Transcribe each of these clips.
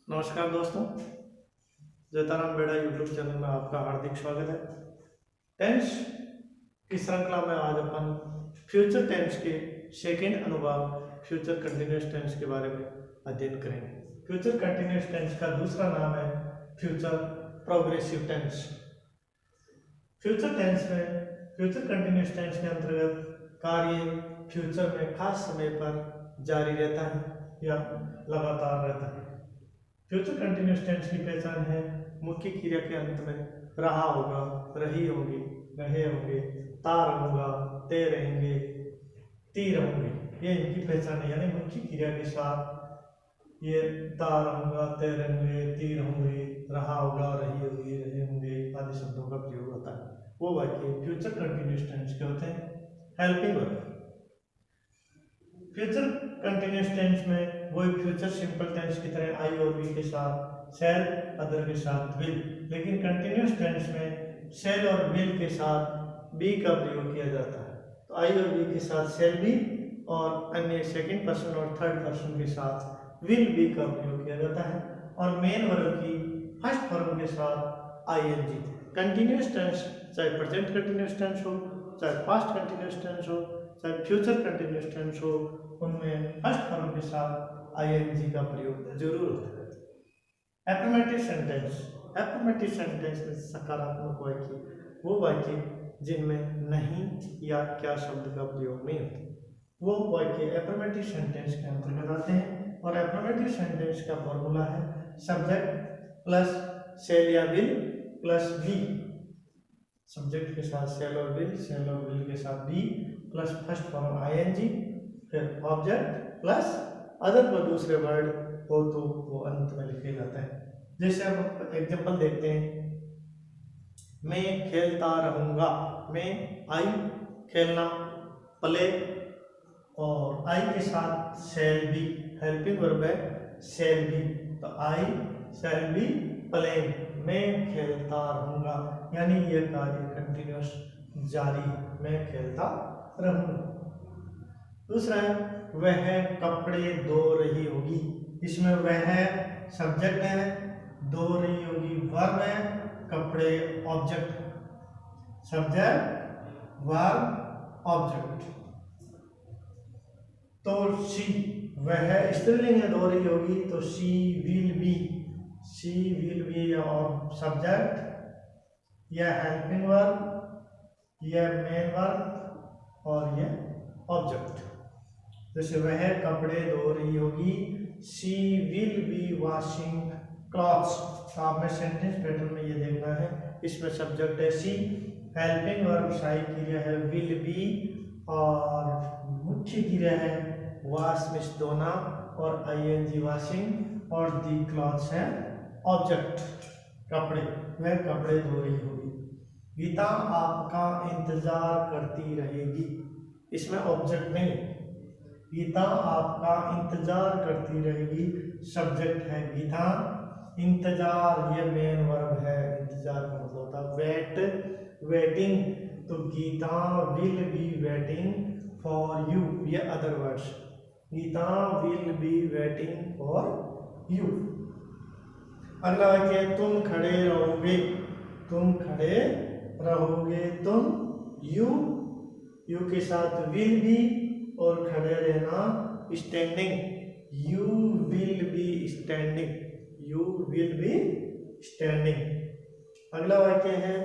नमस्कार दोस्तों, जयताराम बेड़ा यूट्यूब चैनल में आपका हार्दिक स्वागत है। टेंस की श्रृंखला में आज अपन फ्यूचर टेंस के सेकेंड अनुभाग फ्यूचर कंटिन्यूअस टेंस के बारे में अध्ययन करेंगे। फ्यूचर कंटिन्यूअस टेंस का दूसरा नाम है future progressive tense. Future tense में फ्यूचर कंटिन्यूअस टेंस के अंतर्गत कार्य फ्यूचर में खास समय पर जारी रहता है या लगातार रहता है। फ्यूचर कंटिन्यूअस टेंस की पहचान है मुख्य क्रिया के अंत में रहा होगा, रही होगी, रहे होंगे, ता रहूंगा, ते रहेंगे, ती रहूंगी, ये इनकी पहचान है। यानी मुख्य क्रिया के साथ ये ता रहूंगा, ते रहेंगे, ती रहूंगी, रहा होगा, रही होगी, रहे होंगे आदि शब्दों का प्रयोग होता है। वो वाक्य फ्यूचर कंटिन्यूअस टेंस के होते हैं। Helping verb future continuous tense में वही फ्यूचर सिंपल टेंस की तरह आई और बी के साथ, शैल अदर के साथ विल, लेकिन कंटिन्यूअस टेंस में शैल और विल के साथ बी का प्रयोग किया जाता है। तो आई और बी के साथ शैल बी और अन्य सेकंड पर्सन और थर्ड पर्सन के साथ विल बी का प्रयोग किया जाता है। और मेन वर्ब की फर्स्ट फॉर्म के साथ आईएनजी। कंटिन्यूअस टेंस चाहे प्रेजेंट कंटिन्यूअस टेंस हो, चाहे पास्ट कंटिन्यूअस टेंस हो, चाहे फ्यूचर कंटिन्यूअस टेंस हो, उनमें फर्स्ट फॉर्म के साथ आईएनजी का प्रयोग जरूर होता है। एफर्मेटिव सेंटेंस, एफर्मेटिव सेंटेंस में सकारात्मक वाक्य वो वाक्य जिनमें नहीं या क्या शब्द का प्रयोग नहीं होता, वो वाक्य एफर्मेटिव सेंटेंस के अंतर्गत आते हैं। और एफर्मेटिव सेंटेंस का फॉर्मूला है सब्जेक्ट प्लस शैल या विल प्लस बी। सब्जेक्ट के साथ शैल और विल के साथ be plus first form ING, फिर ऑब्जेक्ट प्लस अदर पर दूसरे वर्ड हो तो वो अंत में लिखे जाता है। जैसे हम एग्जांपल देखते हैं, मैं खेलता रहूंगा। मैं आई खेलना, प्ले और आई के साथ शैल बी, हेल्पिंग वर्ब है शैल बी, तो आई शैल बी प्लेइंग, मैं खेलता रहूंगा, यानी ये कार्य कंटिन्यूअस जारी, मैं खेलता रहूंगा। दूसरा है वह कपड़े धो रही होगी। इसमें वह सब्जेक्ट है, धो रही होगी वर्ब है, कपड़े ऑब्जेक्ट, सब्जेक्ट वर्ब ऑब्जेक्ट। तो शी वह स्त्रीलिंग है, धो रही होगी, तो शी विल बी और सब्जेक्ट या हेल्पिंग वर्ब या मेन वर्ब और यह ऑब्जेक्ट। जैसे वह कपड़े धो रही होगी, she will be washing clothes. तो आपने सेंटेंस पैटर्न में ये देखना है, इसमें सब्जेक्ट है शी, हेल्पिंग वर्ब सहायक क्रिया है विल बी और मुख्य क्रिया है वॉश मीन्स धोना और आईएनजी वॉशिंग और दी क्लॉथ्स है ऑब्जेक्ट कपड़े, वह कपड़े धो रही होगी। गीता आपका इंतजार करती रहेगी, इसमें ऑब्जेक्ट नहीं, गीता आपका इंतजार करती रहेगी, सब्जेक्ट है गीता, इंतजार ये मेन वर्ब है, इंतजार का मतलब होता है वेट, वेटिंग, तो Geeta will be waiting for you, ये other words, Geeta will be waiting for you. अगला वाक्य तुम खड़े रहोगे, तुम खड़े रहोगे, तुम यू के साथ विल बी और खड़े रहना standing, you will be standing, you will be standing. अगला वाक्य है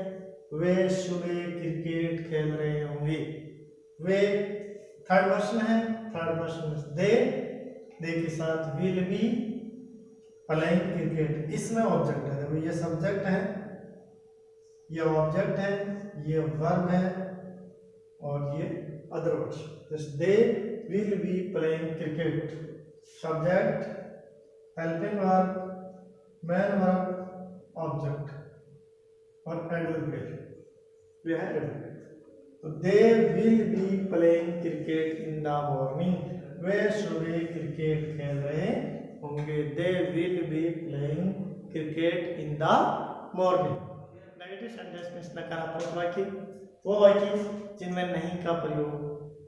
वे सुबह क्रिकेट खेल रहे होंगे। वे थर्ड पर्सन है, थर्ड पर्सन दे के साथ विल बी प्लेइंग क्रिकेट, इसमें ऑब्जेक्ट है, देखो ये सब्जेक्ट है, ये ऑब्जेक्ट है, ये वर्ब है और ये other words. They will be playing cricket, subject helping verb main verb object और एडवर्ब, यह है एडवर्ब। तो they will be playing cricket in the morning, वे सुबह क्रिकेट खेल रहे होंगे, they will be playing cricket in the morning. Negative sentence में नकारात्मक वाक्य वो वाक्य जिनमें नहीं का प्रयोग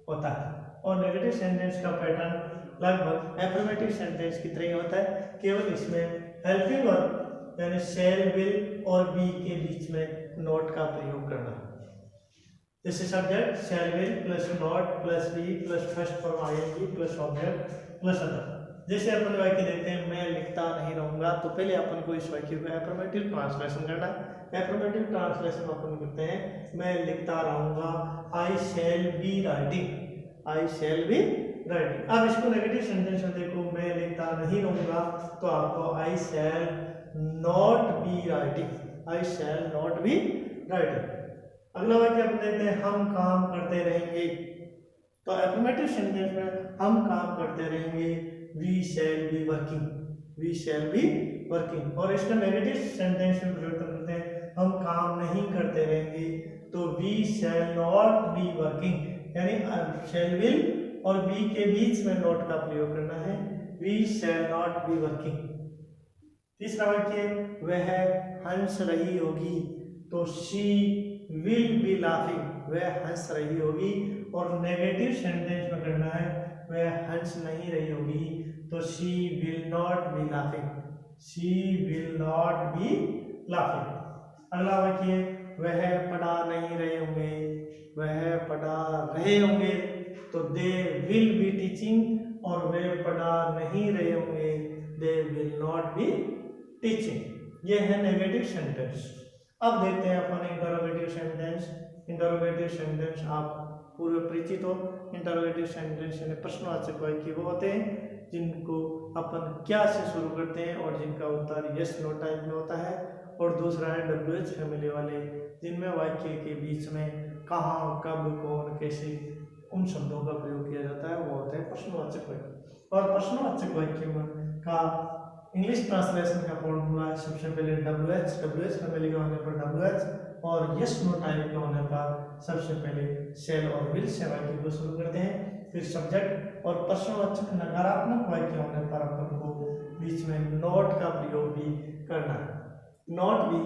होता है। और नेगेटिव सेंटेंस का पैटर्न लगभग एफर्मेटिव सेंटेंस की तरह ही होता है, केवल इसमें हेल्पिंग वर्ब यानी शैल, विल और बी के बीच में नॉट का प्रयोग करना। जैसे subject shall, will plus not plus be plus first form ING plus object plus other. जैसे अपन वाक्य देखते हैं मैं लिखता नहीं रहूंगा, तो पहले अपन को इस वाक्य को एफर्मेटिव ट्रांसलेशन करना है। एफर्मेटिव ट्रांसलेशन अपन करते हैं मैं लिखता रहूंगा, I shall be writing, I shall be writing. अब इसको नेगेटिव सेंटेंस में देखो, मैं लिखता नहीं रहूंगा, तो आपको I shall not be writing, I shall not be writing. अगला वाक्य अपन देखते हैं हम काम करते रहेंगे, तो एफर्मेटिव सेंटेंस में हम काम करते रहेंगे, we shall be working, we shall be working. और इसका नेगेटिव सेंटेंस में प्रयोग करते हैं हम काम नहीं करते रहेंगे, तो we shall not be working, यानी शैल विल और बी के बीच में नॉट का प्रयोग करना है, we shall not be working. तीसरा वाक्य वह हंस रही होगी, तो शी विल बी लाफिंग, वह हंस रही होगी। और नेगेटिव सेंटेंस में करना है वह हंस नहीं रही होगी, तो she will not B laughing, she will not B laughing. अगला वाक्य वह पढ़ा नहीं रहे होंगे, वह पढ़ा रहे होंगे, तो दे विल बी टीचिंग। और वे पढ़ा नहीं रहे होंगे, they will not be teaching. ये है नेगेटिव सेंटेंस। अब देखते हैं अपन इंटरोगेटिव सेंटेंस। इंटरोगेटिव सेंटेंस आप पूर्व परिचित हो। इंटरोगेटिव सेंटेंस यानी प्रश्नवाचक वाक्य वो होते हैं जिनको अपन क्या से शुरू करते हैं और जिनका उत्तर यस नो टाइप में होता है। और दूसरा है WH फैमिली वाले, जिनमें वाक्य के बीच में कहाँ, कब, कौन, कैसे उन शब्दों का प्रयोग किया जाता है, वो होते हैं प्रश्नवाचक वाक्य। और प्रश्नवाचक वाक्य का इंग्लिश ट्रांसलेशन का फॉर्मूला है सबसे पहले WH फैमिली का होने पर WH, और यस नो टाइप के होने पर सबसे पहले शैल और विल से वाक्य को शुरू करते हैं, फिर सब्जेक्ट। और प्रश्नवाचक नकारात्मक वाक्य होने पर अपन को बीच में नॉट का प्रयोग भी करना है। नॉट भी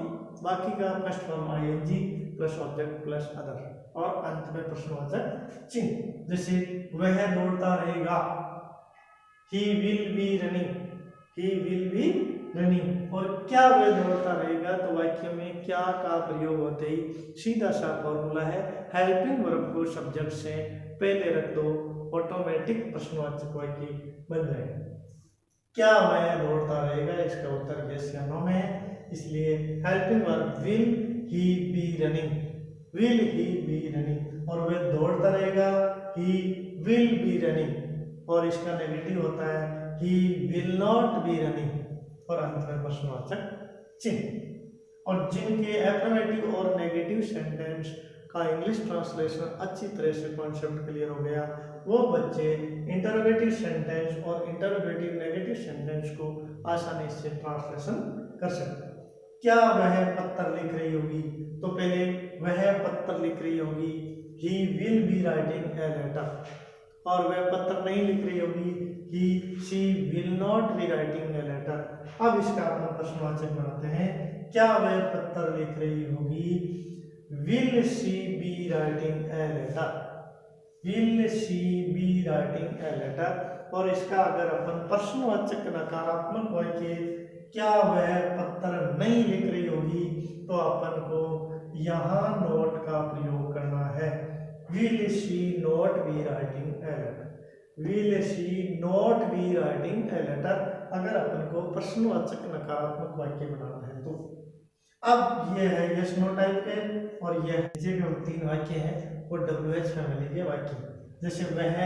बाकी का first form ING plus object plus other, और अंत में प्रश्नवाचक चिन्ह। जैसे वह दौड़ता रहेगा, he will be running, he will be running. और क्या वह दौड़ता रहेगा, तो वाक्य में क्या का प्रयोग होते ही सीधा सा फॉर्मूला है हेल्पिंग वर्ब को सब्जेक्ट से पहले रख दो, ऑटोमेटिक प्रश्नवाचक वाक्य बन जाएगा। क्या वह दौड़ता रहेगा, इसका उत्तर यस या नो में है, इसलिए helping verb will he be running, will he be running. और वह दौड़ता रहेगा, ही विल बी रनिंग। और इसका नेगेटिव होता है he will not B running, और अंत में प्रश्नवाचक चिन्ह। और जिनके एफर्मेटिव और नेगेटिव सेंटेंस का इंग्लिश ट्रांसलेशन अच्छी तरह से कॉन्सेप्ट क्लियर हो गया, वो बच्चे इंटरोगेटिव सेंटेंस और इंटरोगेटिव नेगेटिव सेंटेंस को आसानी से ट्रांसलेशन कर सकते हैं। क्या वह पत्र लिख रही होगी, तो पहले वह पत्र लिख रही होगी, he will be writing a letter. और वह पत्र नहीं लिख रही होगी, she will not be writing a letter. अब इसका अपन प्रश्नवाचक बनाते हैं, क्या वह पत्र लिख रही होगी, will she be writing a letter, will she be writing a letter. और इसका अगर अपन प्रश्नवाचक नकारात्मक वाक्य क्या वह पत्र नहीं लिख रही होगी, तो अपन को यहाँ नोट का प्रयोग करना है, will she not be writing a letter, will she not be writing a letter. अगर अपन को प्रश्नवाचक नकारात्मक वाक्य बनाना है तो। अब ये है यस नो टाइप के, और यह नीचे के 3 वाक्य हैं वो WH फैमिली के वाक्य। जैसे वह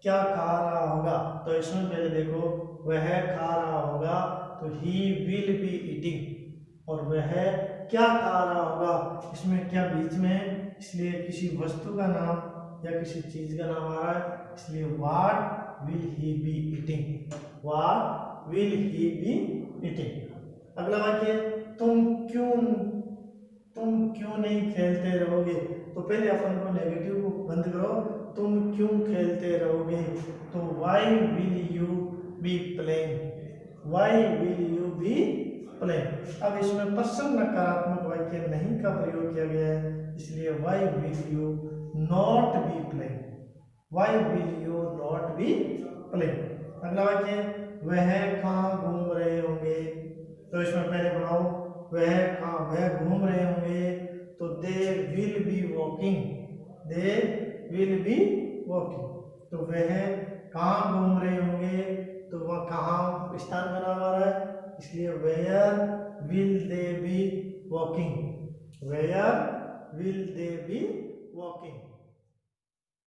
क्या खा रहा होगा, तो इसमें पहले देखो वह खा रहा होगा, तो ही विल बी ईटिंग। और वह क्या खा रहा होगा, इसमें क्या बीच में, इसलिए किसी वस्तु का नाम या किसी चीज का नाम आ रहा है, इसलिए what will he be eating, what will he be eating. अगला वाक्य तुम क्यों नहीं खेलते रहोगे, तो पहले अपन को नेगेटिव को बंद करो, तुम क्यों खेलते रहोगे, तो why will you be playing, why will you be playing. अब इसमें प्रश्न नकारात्मक वाक्य नहीं का प्रयोग किया गया है, इसलिए why will you not be playing, why will you not be playing. अगला वाक्य है वह कहाँ घूम रहे होंगे, तो इसमें पहले बनाओ वह घूम रहे होंगे, तो they will be walking, they will be walking. तो वह कहाँ घूम रहे होंगे, तो वह कहाँ स्थान बना हुआ है, इसलिए where will they be walking, where will they be walking.